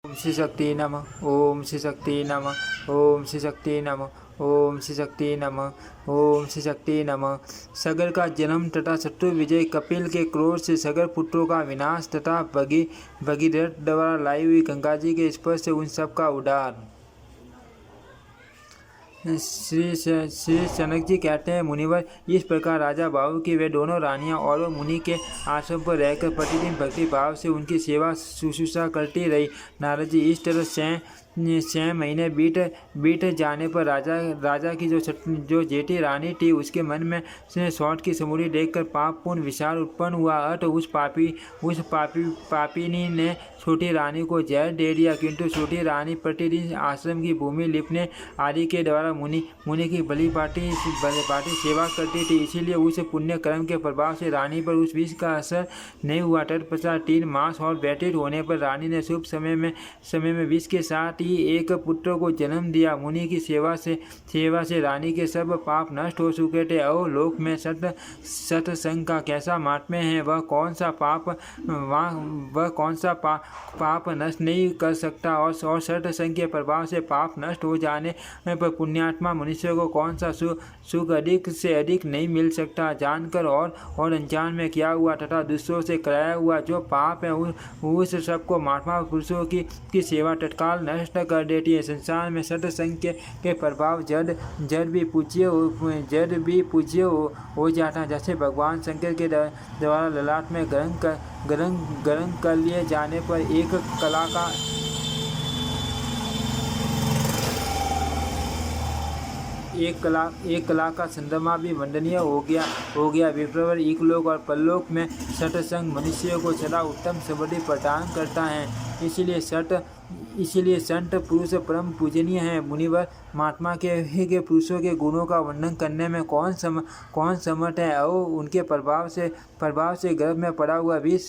ओम श्री शक्ति नमः। ओम श्री शक्ति नमः। ओम श्री शक्ति नमः। ओम श्री शक्ति नमः। ओम श्री शक्ति नमः। सगर का जन्म तथा शत्रु विजय, कपिल के क्रोध से सगर पुत्रों का विनाश तथा भगीरथ द्वारा लाई हुई गंगा जी के स्पर्श से उन सब का उद्धार। श्री जनक जी कहते हैं, मुनिवर, इस प्रकार राजा बाहु की वे दोनों रानियां और मुनि के आश्रम पर रहकर प्रतिदिन भक्ति भाव से उनकी सेवा शुश्रूषा करती रही। नारद जी, इस तरह 6 महीने बीत जाने पर राजा की जो जेठी रानी थी, उसके मन में सौंठ की समुद्री देखकर पापपूर्ण विचार उत्पन्न हुआ। अत उस पापिनी ने छोटी रानी को जहर दे दिया। किंतु छोटी रानी प्रतिदिन आश्रम की भूमि लिपने आदि के द्वारा मुनि की भली भांति सेवा करती थी, इसीलिए उस पुण्य कर्म के प्रभाव से रानी पर उस विष का असर नहीं हुआ। तत्पश्चात 3 मास और व्यतीत होने पर रानी ने शुभ समय में विष के साथ ही एक पुत्र को जन्म दिया। मुनि की सेवा से रानी के सब पाप नष्ट हो चुके थे। और लोक में सत्संग का कैसा महात्म्य है, वह कौन सा पाप नष्ट नहीं कर सकता, और सत्संग के प्रभाव से पाप नष्ट हो जाने पर पुण्यात्मा मनुष्य को कौन सा सुख अधिक से अधिक नहीं मिल सकता। जानकर और अनजान में किया हुआ तथा दूसरों से कराया हुआ जो पाप है, उस सबको महात्मा पुरुषों की सेवा तत्काल नष्ट कर देती है। संसार में सत्संग के प्रभाव जड़ भी पूज्य हो जाता। जैसे भगवान शंकर के द्वारा ललाट में ग्रहण कर लिए जाने पर एक कला का चंद्रमा भी वंदनीय हो गया। विप्रवर इकलोक और परलोक में सत्संग मनुष्य को सदा उत्तम समृद्धि प्रदान करता है। इसीलिए संत पुरुष परम पूजनीय है। मुनिवर, महात्मा के पुरुषों के गुणों का वर्णन करने में कौन समर्थ है। और उनके प्रभाव से गर्भ में पड़ा हुआ विष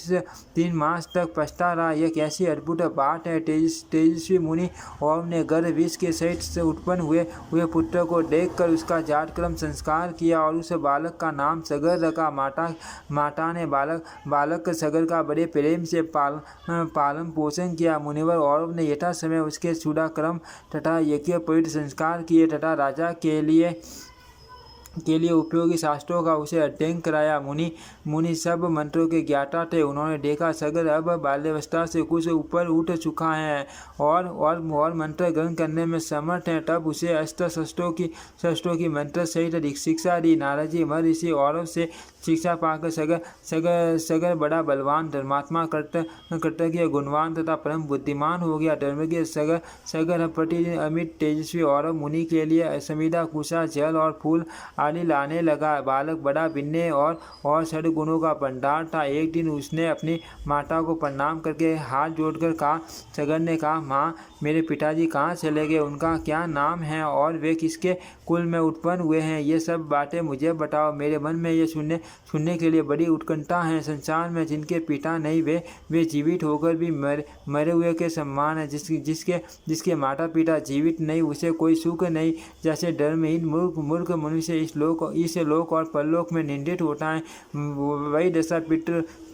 3 मास तक पछता रहा, यह कैसी अद्भुत बात है। तेजस्वी मुनि और ने गर्भ विष के सहित उत्पन्न हुए पुत्र को देखकर उसका जातक्रम संस्कार किया और उस बालक का नाम सगर रखा। माता ने बालक सगर का बड़े प्रेम से पालन पोषण किया। मुनिवर और ने यथा समय उसके चूड़ाक्रम तथा यज्ञोपवीत संस्कार किए तथा राजा के लिए उपयोगी शास्त्रों का उसे अध्ययन कराया। मुनि सब मंत्रों के ज्ञाता थे। उन्होंने देखा सगर अब बाल्यावस्था से कुछ ऊपर उठ चुका है और मंत्र ग्रहण करने में समर्थ है। तब उसे अस्त्र शस्त्रों की मंत्र सहित शिक्षा दी। नारद जी महर्षि औरव से शिक्षा पाकर सगर बड़ा बलवान, धर्मात्मा, कर्तज्ञ, गुणवान तथा परम बुद्धिमान हो गया। धर्मज्ञ सगर प्रतिदिन अमित तेजस्वी औरव मुनि के लिए समिधा, कुशा, जल और फूल आदि लाने लगा। बालक बड़ा विनय और सद्गुणों का भंडार था। एक दिन उसने अपनी माता को प्रणाम करके हाथ जोड़कर कहा, सगर ने कहा, माँ, मेरे पिताजी कहाँ चले गए, उनका क्या नाम है और वे किसके कुल में उत्पन्न हुए हैं, ये सब बातें मुझे बताओ। मेरे मन में ये सुनने के लिए बड़ी उत्कंठा है। संसार में जिनके पिता नहीं वे जीवित होकर भी मरे हुए के समान है। जिसके माता पिता जीवित नहीं, उसे कोई सुख नहीं। जैसे धर्महीन मूर्ख मनुष्य इस लोक और परलोक में निंदित होता है, वही दशा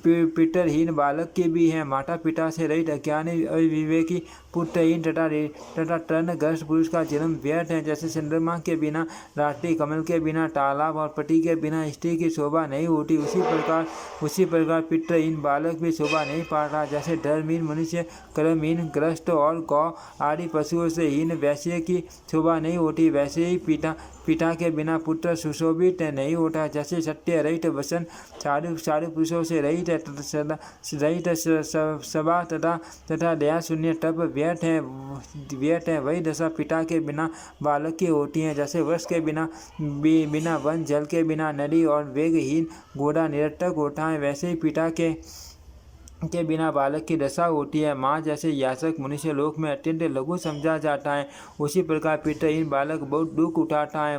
पितरहीन बालक की भी है। माता पिता से रहित अज्ञानी अविवेकी पुत्रहीन तथा तृणग्रस्त पुरुष का जन्म व्यर्थ है। जैसे चंद्रमा के बिना रात्रि, कमल के बिना तालाब और पति के बिना स्त्री की शोभा नहीं होती, उसी प्रकार पितरहीन बालक भी शोभा नहीं पाता। जैसे धर्महीन मनुष्य कर्महीन ग्रस्त और गौ आदि पशुओं से हीन वैश्य की शोभा नहीं होती, वैसे ही पिता के बिना पुत्र सुशोभित नहीं होता। जैसे सत्य रहित वसन साधु पुरुषों से रहित सभा तथा दया शून्य तप व्यर्थ है, वही दशा पिता के बिना बालक की होती है। जैसे वर्ष के बिना वन, जल के बिना नदी और वेगहीन घोड़ा निरर्थक होता है, वैसे ही पिता के बिना बालक की दशा होती है। माँ जैसे याचक मनुष्य लोक में अत्यंत लघु समझा जाता है, उसी प्रकार पितरहीन बालक बहुत दुख उठाता है।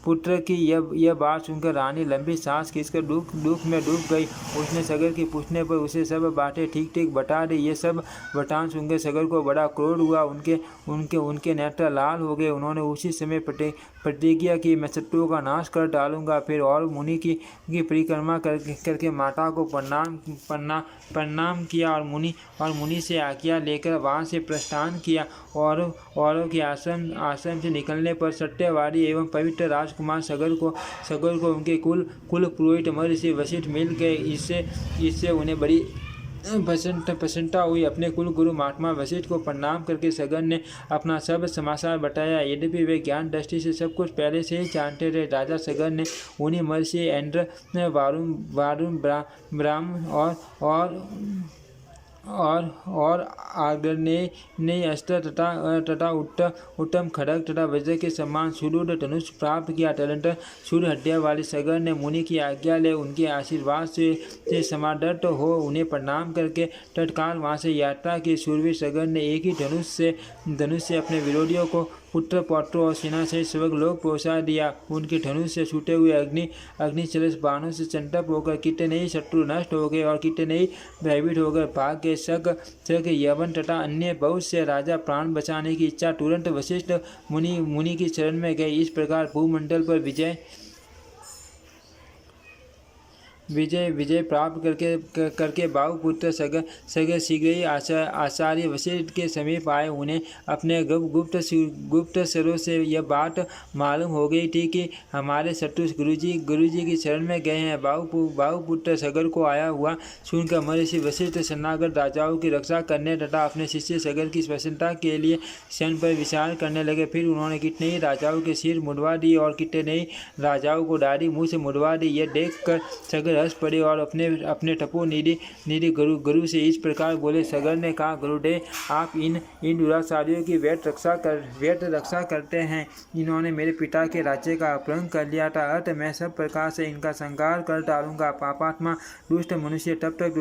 पुत्र की यह बात सुनकर रानी लंबी सांस खींचकर दुख में डूब गई। उसने सगर की पूछने पर उसे सब बातें ठीक बता दी। ये सब वटान सुनकर सगर को बड़ा क्रोध हुआ। उनके नेत्र लाल हो गए। उन्होंने उसी समय प्रतिज्ञा की मैं शत्रुओं का नाश कर डालूंगा। फिर और मुनि की परिक्रमा करके माता को प्रणाम किया और मुनि से आज्ञा लेकर वहाँ से प्रस्थान किया। और औरों के आश्रम से निकलने पर सत्यवादी एवं पवित्र राजकुमार सगर को उनके कुल पुरोहित महर्षि वशिष्ठ मिल गए। इससे उन्हें बड़ी प्रसन्नता हुई। अपने कुल गुरु महात्मा वशिष्ठ को प्रणाम करके सगर ने अपना सब समाचार बताया। यद्यपि वे ज्ञान दृष्टि से सब कुछ पहले से ही जानते थे, राजा सगर ने उन्हीं महर्षि इंद्र, वारुण, ब्रह्म और आग्नेय अस्त्र तथा उत्तम खड्ग तथा वज्र के समान सुदृढ़ धनुष प्राप्त किया। तदनंतर सूर्य हड्डियाँ वाले सगर ने मुनि की आज्ञा ले उनके आशीर्वाद से समादत्त हो उन्हें प्रणाम करके तत्काल वहाँ से यात्रा की। शूरवीर सगर ने एक ही धनुष से अपने विरोधियों को पुत्र पौत्रों और सेना से स्वर्गलोक पहुँचा दिया। उनके धनुष से छूटे हुए अग्निचलस बाणों से संतप्त होकर कितने ही शत्रु नष्ट हो गए और कितने ही भयभीत होकर भाग गए। शक, यवन तथा अन्य बहुत से राजा प्राण बचाने की इच्छा तुरंत वशिष्ठ मुनि की शरण में गए। इस प्रकार भूमंडल पर विजय प्राप्त करके बाहुपुत्र सगर शीघ्र ही आचार्य वशिष्ठ के समीप आए। उन्हें अपने गुप्त सरों से यह बात मालूम हो गई थी कि हमारे शत्रु गुरुजी की शरण में गए हैं। बाहुपुत्र सगर को आया हुआ सुनकर महर्षि वशिष्ठ शरणागत राजाओं की रक्षा करने तथा अपने शिष्य सगर की प्रसन्नता के लिए क्षण पर विचार करने लगे। फिर उन्होंने कितने ही राजाओं के सिर मुड़वा दिए और कितने ही राजाओं को दाढ़ी मुँह से मुड़वा दी। यह देखकर सगर हंस पड़े और अपने टपो निधि गुरु से इस प्रकार बोले। सगर ने कहा, गुरुदेव, आप इन दुराचारियों की व्यर्थ रक्षा करते हैं। इन्होंने मेरे पिता के राज्य का अपहरण कर लिया था, अतः मैं सब प्रकार से इनका संहार कर डालूंगा। पापात्मा दुष्ट मनुष्य तब तक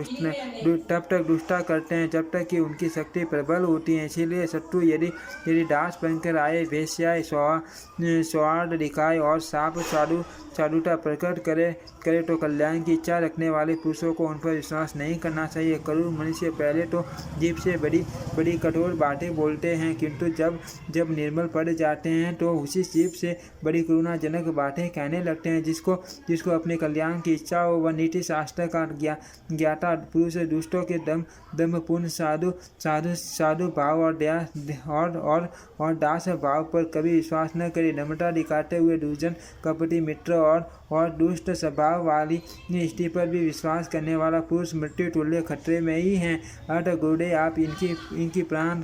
दुष्टा करते हैं जब तक कि उनकी शक्ति प्रबल होती है। इसीलिए शत्रु यदि दास बनकर आए, वेश्याएं, सौहार्द दिखाए और साप साधुता प्रकट करे तो कल्याण की इच्छा रखने वाले पुरुषों को उन पर विश्वास नहीं करना चाहिए। क्रूर मनुष्य पहले तो जीभ से बड़ी कठोर बातें बोलते हैं, किंतु जब निर्मल पड़ जाते हैं तो उसी जीभ से बड़ी करुणाजनक बातें कहने लगते हैं। जिसको अपने कल्याण की इच्छा हो वह नीति शास्त्र का ज्ञाता पुरुष दुष्टों के दम्भपूर्ण साधु भाव और दास भाव पर कभी विश्वास न करे। नम्रता दिखाते हुए दुर्जन, कपटी मित्र और दुष्ट स्वभाव वाली स्त्री पर भी विश्वास करने वाला पुरुष मृत्यु तुल्य खतरे में ही है। अतः गुरुदेव, आप इनकी प्राण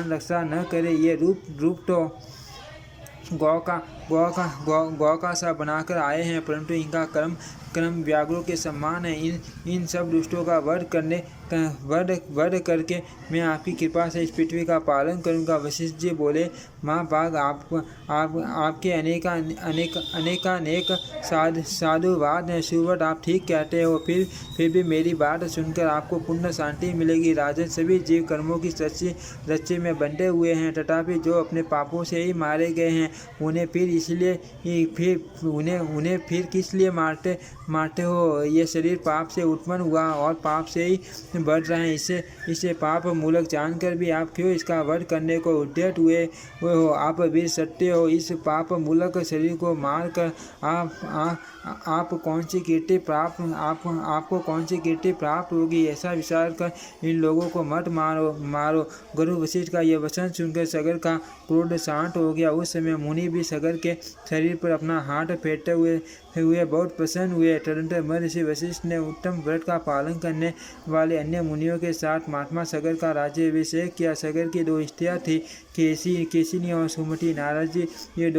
रक्षा न करें। ये रूप तो गौ का सा बनाकर आए हैं, परंतु इनका कर्म व्याघ्रों के समान है। इन सब दुष्टों का वध करके मैं आपकी कृपा से इस पृथ्वी का पालन करूंगा। वशिष्ठ जी बोले, माँ बाग, आपके अनेक साधुवाद हैं। सुव्रत, आप ठीक कहते हो। फिर भी मेरी बात सुनकर आपको पूर्ण शांति मिलेगी। राजन, सभी जीव कर्मों की रस्सी में बंधे हुए हैं, तथापि जो अपने पापों से ही मारे गए हैं उन्हें फिर किस लिए मारते हो। ये शरीर पाप से उत्पन्न हुआ और पाप से ही बढ़ रहे हैं। इसे पाप मूलक जानकर भी आप क्यों इसका वध करने को उद्यत हुए हो। आप वीर सत्य हो। इस पाप मूलक शरीर को मार कर आपको कौन सी कीर्ति प्राप्त होगी। ऐसा विचार कर इन लोगों को मत मारो। गुरु वशिष्ठ का यह वचन सुनकर सगर का क्रोध शांत हो गया। उस समय मुनि भी सगर के शरीर पर अपना हाथ फेरते हुए बहुत प्रसन्न हुए। तदनंतर महर्षि वशिष्ठ ने उत्तम व्रत का पालन करने वाले अन्य मुनियों के साथ महात्मा सगर का राज्याभिषेक किया। सगर की दो स्त्रियां थी, केशिनी और सुमति। नारद जी ये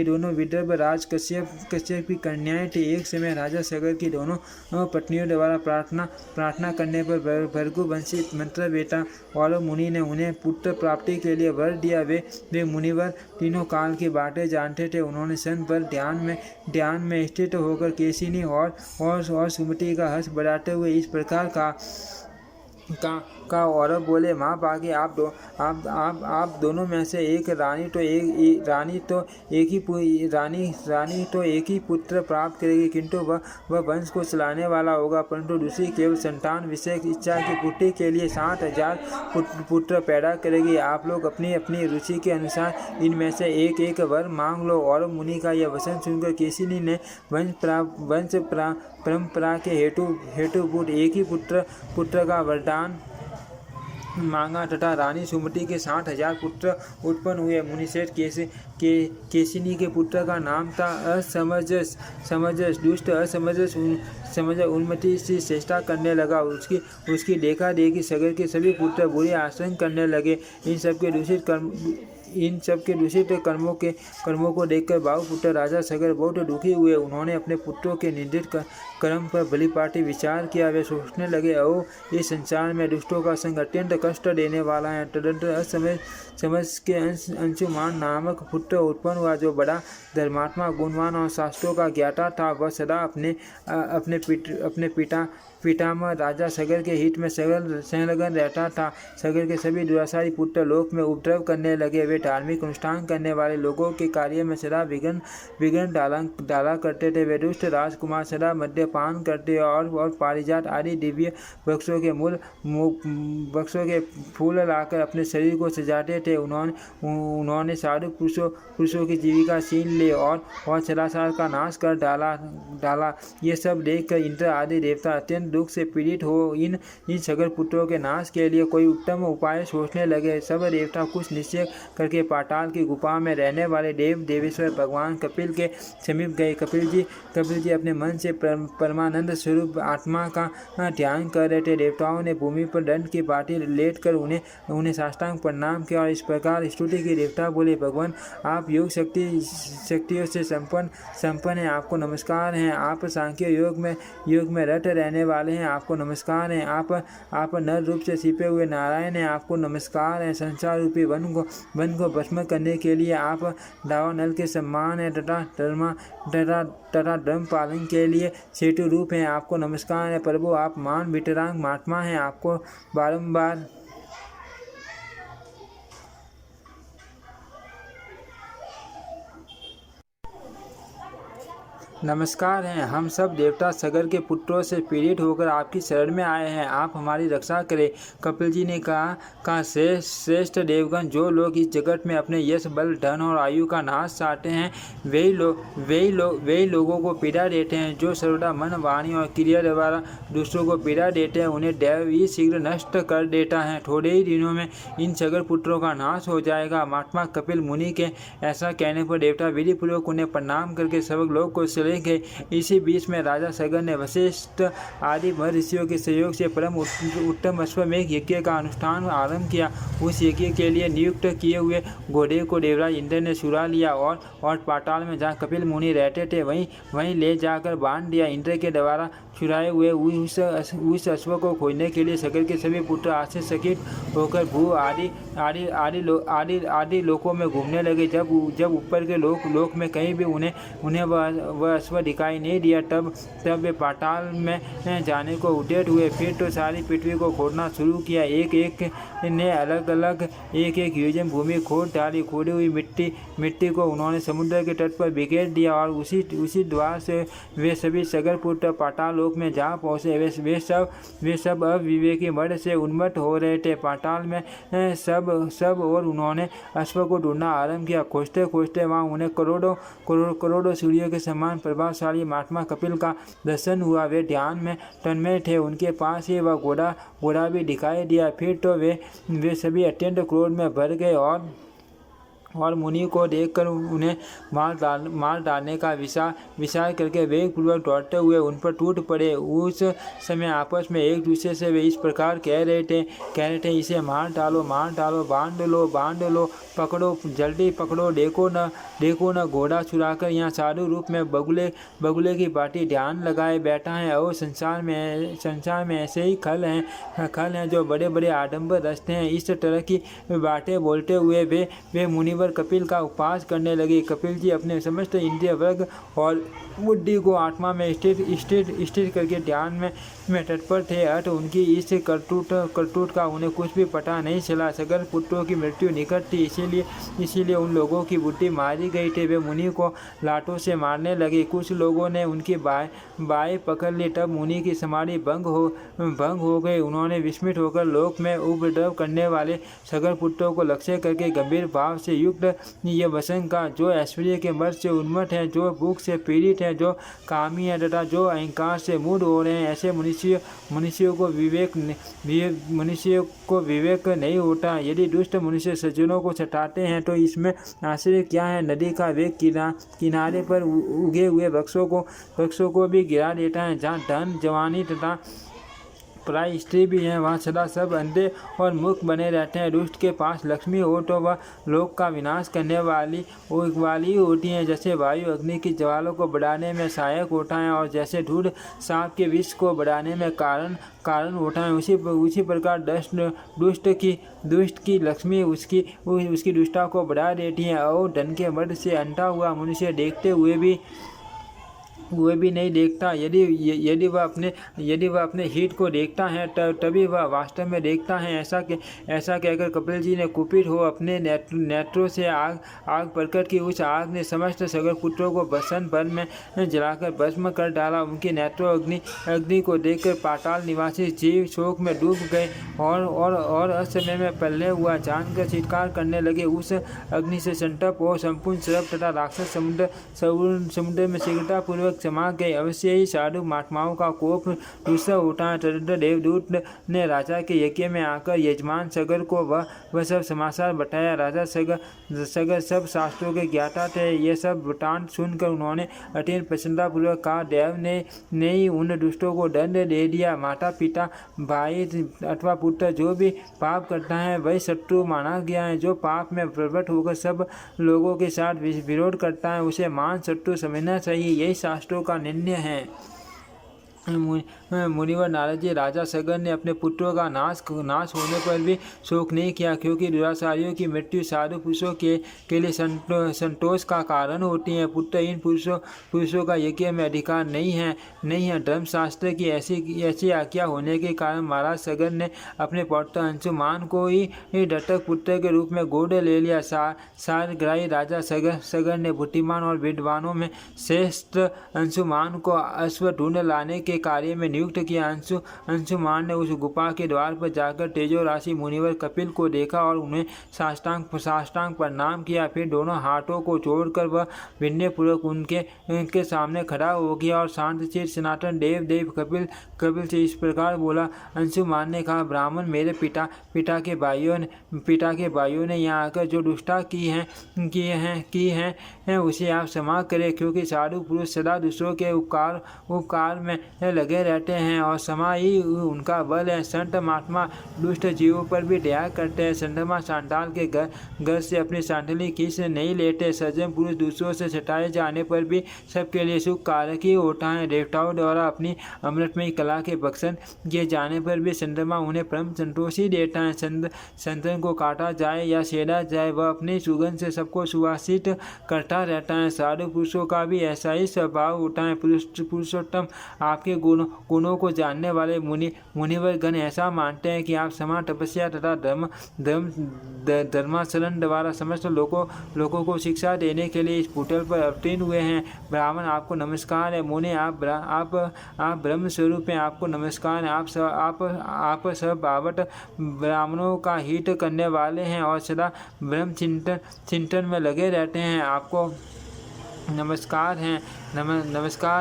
दोनों विदर्भ राज कश्यप की कन्याएं थी। एक समय राजा सगर की दोनों पत्नियों द्वारा प्रार्थना करने पर भृगुवंशी मंत्र बेटा और मुनि ने उन्हें पुत्र प्राप्ति के लिए वर दिया। वे मुनिवर तीनों काल की बातें जानते थे। उन्होंने क्षण भर ध्यान में स्थित होकर केशिनी और सुमति का हर्ष बढ़ाते हुए इस प्रकार कहा, का औरब बोले, माँ बाकी आप दोनों में से एक रानी तो एक ही पुत्र प्राप्त करेगी, किंतु वह वंश को चलाने वाला होगा, परंतु दूसरी केवल संतान विषय इच्छा की पूर्ति के लिए 60,000 पुत्र पैदा करेगी। आप लोग अपनी अपनी रुचि के अनुसार इनमें से एक एक वर मांग लो। और मुनि का यह वचन सुनकर केशिनी ने वंश परंपरा के हेतुभूत एक ही पुत्र का वरदान मांगा तथा रानी सुमति के 60,000 पुत्र उत्पन्न हुए। मुनिश्रेष्ठ केशिनी के पुत्र का नाम था असमंजस। दुष्ट असमंजस उन्मति से चेष्टा करने लगा। उसकी देखा देखी सगर के सभी पुत्र बुरे आचरण करने लगे। इन सब के दूषित कर्मों को देखकर बाहुपुत्र राजा सगर बहुत दुखी हुए। उन्होंने अपने पुत्रों के निंदित कर्म पर भलीभांति विचार किया। वे सोचने लगे, इस संसार में दुष्टों का संग अत्यंत कष्ट देने वाला है। तदंतर असमंजस के अंशुमान नामक पुत्र उत्पन्न हुआ, जो बड़ा धर्मात्मा, गुणवान और शास्त्रों का ज्ञाता था। वह सदा अपने पितामह राजा सगर के हित में संलग्न रहता था। सगर के सभी दुराचारी पुत्र लोक में उपद्रव करने लगे। वे धार्मिक अनुष्ठान करने वाले लोगों के कार्य में सदा विघ्न डाला करते थे। वे दुष्ट राजकुमार सदा मद्यपान करते और पारिजात आदि दिव्य वृक्षों के फूल लाकर अपने शरीर को सजाते थे। उन्होंने साधु पुरुषों की जीविका छीन ली और सदाचार का नाश कर डाला। ये सब देखकर इंद्र आदि देवता अत्यंत दुख से पीड़ित हो इन सगर पुत्रों के नाश के लिए कोई उत्तम उपाय सोचने लगे। सब देवता कुछ निश्चय करके पाताल की गुफा में रहने वाले देवेश्वर भगवान कपिल के समीप गए। कपिल जी अपने मन से परमानंद स्वरूप आत्मा का ध्यान कर रहे थे। देवताओं ने भूमि पर दंड की भांति लेटकर उन्हें साष्टांग प्रणाम किया और इस प्रकार स्तुति की। देवता बोले, भगवान आप योग शक्तियों से संपन्न हैं, आपको नमस्कार हैं। आप सांख्य योग में रत रहने वाले हैं, आपको नमस्कार है। आप नर रूप से छिपे हुए नारायण हैं, आपको नमस्कार है। संसार रूपी वन को भस्म करने के लिए आप दावानल के समान है तथा धर्म पालन के लिए सेतु रूप हैं, आपको नमस्कार है। प्रभु आप मान वितराग महात्मा हैं, आपको बारंबार नमस्कार हैं। हम सब देवता सगर के पुत्रों से पीड़ित होकर आपकी शरण में आए हैं, आप हमारी रक्षा करें। कपिल जी ने कहा श्रेष्ठ देवगण, जो लोग इस जगत में अपने यश बल धन और आयु का नाश चाहते हैं, वही लोगों को पीड़ा देते हैं। जो सर्वदा मन वाणी और क्रिया द्वारा दूसरों को पीड़ा देते हैं, उन्हें दैव ही शीघ्र नष्ट कर देता है। थोड़े ही दिनों में इन सगर पुत्रों का नाश हो जाएगा। महात्मा कपिल मुनि के ऐसा कहने पर देवता विधिपूर्वक उन्हें प्रणाम करके सब लोग को चले गए। इसी बीच में राजा सगर ने वशिष्ठ आदि महर्षियों के सहयोग से परम उत्तम अश्वमेघ यज्ञ का अनुष्ठान आरंभ किया। उस यज्ञ के लिए नियुक्त किए हुए घोड़े को देवराज इंद्र ने चुरा लिया और पाताल में जहाँ कपिल मुनि रहते थे वहीं ले जाकर बांध दिया। इंद्र के द्वारा चुराए हुए उस अश्व को खोजने के लिए सगर के सभी पुत्र आश्चर्यचकित होकर भू आदि लोकों में घूमने लगे। जब ऊपर के लोक में कहीं भी उन्हें वह अश्व दिखाई नहीं दिया, तब वे पाताल में जाने को उद्यत हुए। फिर तो सारी पृथ्वी को खोदना शुरू किया। एक ने अलग अलग एक योजन भूमि खोद डाली। खोदी हुई मिट्टी को उन्होंने समुद्र के तट पर बिखेर दिया और उसी द्वार से वे सभी सगर पुत्र पाताल लोक में जा पहुँचे। वे सब अविवेकी मद से उन्मत्त हो रहे थे। पाताल में सब और उन्होंने अश्व को ढूंढना आरंभ किया। खोजते वहाँ उन्हें करोड़ों सूर्यों के समान प्रभावशाली महात्मा कपिल का दर्शन हुआ। वे ध्यान में तन्मय थे। उनके पास ही वह घोड़ा भी दिखाई दिया। फिर तो वे सभी अत्यंत क्रोध में भर गए और मुनि को देखकर उन्हें मार डालने का विचार करके वेगपूर्वक दौड़ते हुए उन पर टूट पड़े। उस समय आपस में एक दूसरे से वे इस प्रकार कह रहे थे, इसे मार डालो, बांध लो, पकड़ो, जल्दी पकड़ो। देखो न घोड़ा चुराकर यहाँ साधु रूप में बगुले की भांति ध्यान लगाए बैठा है। और संसार में ऐसे ही खल हैं जो बड़े बड़े आडंबर रचते हैं। इस तरह की बातें बोलते हुए वे मुनिवर पर कपिल का उपहास करने लगे। कपिल जी अपने समस्त इंद्रिय वर्ग और बुद्धि को आत्मा में स्थिर करके ध्यान में तत्पर थे। अत उनकी इस करतूत का उन्हें कुछ भी पता नहीं चला। सगल पुत्रों की मृत्यु निकट थी, इसीलिए उन लोगों की बुद्धि मारी गई थी। वे मुनि को लाठों से मारने लगे। कुछ लोगों ने उनकी बाएं पकड़ ली, तब मुनि की समाधि भंग हो गई। उन्होंने विस्मित होकर लोक में उपद्रव करने वाले सगल पुत्रों को लक्ष्य करके गंभीर भाव से युक्त ये वचन का, जो ऐश्वर्य के मद से उन्मत्त है, जो भूख से पीड़ित है, जो कामी है तथा जो अहंकार से मूढ़ हो रहे हैं, ऐसे मनुष्यों को विवेक नहीं होता। यदि दुष्ट मनुष्य सज्जनों को सताते हैं तो इसमें आश्चर्य क्या है। नदी का वेग किनारे पर उगे हुए वृक्षों को भी गिरा देता है। जहाँ धन जवानी तथा पराई स्त्री भी हैं, वहाँ सदा सब अंधे और मूर्ख बने रहते हैं। दुष्ट के पास लक्ष्मी हो तो वह लोक का विनाश करने वाली होती हैं। जैसे वायु अग्नि की ज्वालों को बढ़ाने में सहायक होता है और जैसे धूल सांप के विष को बढ़ाने में कारण होता है, उसी प्रकार दुष्ट की लक्ष्मी उसकी दुष्टता को बढ़ा देती है। और धन के मद से अंधा हुआ मनुष्य देखते हुए भी नहीं देखता। यदि वह अपने हित को देखता है तभी वह वास्तव में देखता है। ऐसा कहकर कपिल जी ने कुपित हो अपने नेत्रों से आग प्रकट की। उस आग ने समस्त सगल पुत्रों को बसन भर में जलाकर भस्म कर डाला। उनके नेत्रों अग्नि को देखकर पाताल निवासी जीव शोक में डूब गए और असमय में प्रलय हुआ जानकर चित्कार करने लगे। उस अग्नि से संतप्त हो संपूर्ण सर्प तथा राक्षस समुद्र में शीघ्रतापूर्वक समा गए। अवश्य ही साधु महात्माओं का कोप दूसरा होता है। तदनंतर देवदूत ने राजा के यज्ञ में आकर यजमान सगर को वह सब समाचार बताया। राजा सगर सब शास्त्रों के ज्ञाता थे। ये सब वृतांत सुनकर उन्होंने अत्यंत प्रसन्नतापूर्वक कहा, देव ने ही उन दुष्टों को दंड दे दिया। माता पिता भाई अथवा पुत्र जो भी पाप करता है वही शत्रु माना गया है। जो पाप में प्रवृत्त होकर सब लोगों के साथ विरोध करता है उसे मान शत्रु समझना चाहिए। यही शास्त्रों का निर्णय है। मुनिवर नारद जी, राजा सगर ने अपने पुत्रों का नाश होने पर भी शोक नहीं किया, क्योंकि दुराचारियों की मृत्यु साधु पुरुषों के लिए संतोष का कारण होती है। पुत्रहीन पुरुषों का यज्ञ में अधिकार नहीं है। धर्मशास्त्र की ऐसी आज्ञा होने के कारण महाराज सगर ने अपने पौत्र अंशुमान को ही दत्तक पुत्र के रूप में गोद ले लिया। सारग्राही राजा सगर ने बुद्धिमान और विद्वानों में श्रेष्ठ अंशुमान को अश्व ढूंढ लाने के कार्य में नियुक्त किया। अंशुमान ने उस गुफा के द्वार पर जाकर तेजो राशि मुनिवर कपिल को देखा और उन्हें साष्टांग प्रणाम किया। फिर दोनों हाथों को जोड़कर वह विनयपूर्वक उनके सामने खड़ा हो गया और शांतचित्त सनातन देव कपिल से इस प्रकार बोला। अंशुमान ने कहा, ब्राह्मण, मेरे पिता के भाइयों ने यहाँ आकर जो दुष्टता की है उसे आप क्षमा करें, क्योंकि साधु पुरुष सदा दूसरों के उपकार में लगे रहते हैं और क्षमा ही उनका बल है। संत महात्मा दुष्ट जीवों पर भी दया करते हैं। चंद्रमा सांडाल के घर से अपनी सांडली खींच नहीं लेते। सज्जन पुरुष दूसरों से सताए जाने पर भी सबके लिए सुख कारक ही होता है। देवताओं द्वारा अपनी अमृतमयी कला के भक्षण किए जाने पर भी चंद्रमा उन्हें परम संतोष ही देता है। संतन को काटा जाए या छेड़ा जाए, वह अपनी सुगंध से सबको सुवासित करता रहता है। साधु पुरुषों का भी ऐसा ही स्वभाव होता है। पुरुषोत्तम आपके गुणों को जानने वाले मुनिवर गण ऐसा मानते हैं कि आप क्षमा, तपस्या तथा धर्माचरण द्वारा समस्त लोगों को शिक्षा देने के लिए इस भूतल पर अवतीर्ण हुए हैं। ब्राह्मण, आपको नमस्कार है। मुनि, आप ब्रह्म स्वरूप हैं, आपको नमस्कार है। आप सब भावट ब्राह्मणों का हित करने वाले हैं और सदा ब्रह्म चिंतन में लगे रहते हैं। आपको नमस्कार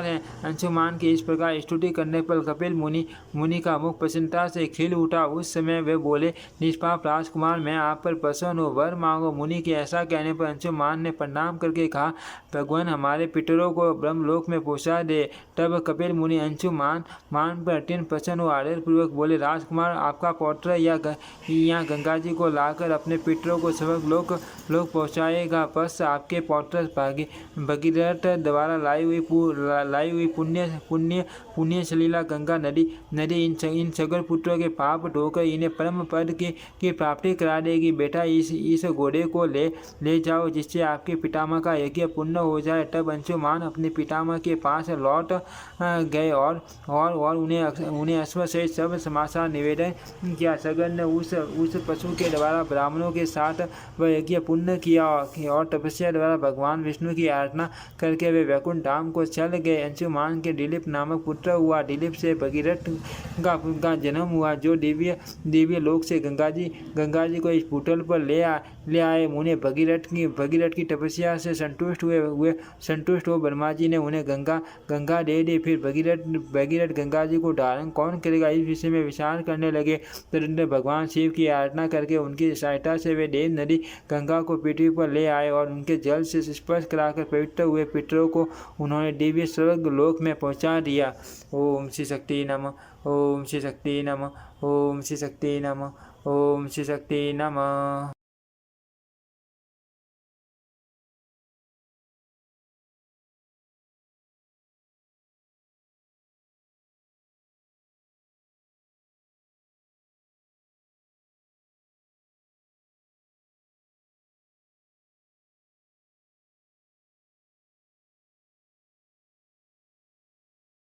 है। अंशुमान की इस प्रकार स्तुति करने पर कपिल मुनि का मुख प्रसन्नता से खिल उठा। उस समय वे बोले, निष्पाप राजकुमार, मैं आप पर प्रसन्न हूँ, वर मांगो। मुनि के ऐसा कहने पर अंशुमान ने प्रणाम करके कहा, भगवान, हमारे पितरों को ब्रह्मलोक में पहुँचा दे। तब कपिल मुनि अंशुमान पर अत्यंत प्रसन्न हो आदर पूर्वक बोले, राजकुमार, आपका पौत्र या गंगा जी को लाकर अपने पितरों को स्वर्ग लोक पहुँचाएगा। बस आपके पौत्र भगीरथ द्वारा लाई लाई हुई पुण्य पुण्य पुण्य सलीला गंगा नदी नदी इन सगल पुत्रों के पाप धोकर इन्हें परम पद की प्राप्ति करा देगी। बेटा इस घोड़े को ले जाओ जिससे आपके पितामह का यज्ञ पूर्ण हो जाए। तब अंशुमान अपने पितामह के पास लौट गए और उन्हें अश्व सहित सब समाचार निवेदन किया। सगर ने उस पशु के द्वारा ब्राह्मणों के साथ वह यज्ञ पूर्ण किया और तपस्या द्वारा भगवान विष्णु की आराधना करके वे वैकुंठ धाम को चल गए। अंशुमान के दिलीप नामक पुत्र हुआ। दिलीप से भगीरथ का जन्म हुआ जो दिव्य लोक से गंगा जी को इस भूतल पर ले आए। उन्हें भगीरथ की तपस्या से संतुष्ट हो ब्रह्मा जी ने उन्हें गंगा दे दी। फिर भगीरथ गंगा जी को धारण कौन करेगा इस विषय में विचार करने लगे। तदनंतर भगवान शिव की आराधना करके उनकी सहायता से वे देव नदी गंगा को पृथ्वी पर ले आए और उनके जल से स्पर्श कराकर पवित्र हुए पितरों को उन्होंने दिव्य स्वर्ग लोक में पहुंचा दिया। ओम श्री शक्ति नमः। ओम श्री शक्ति नमः। ओम श्री शक्ति नमः। ओम श्री शक्ति नमः।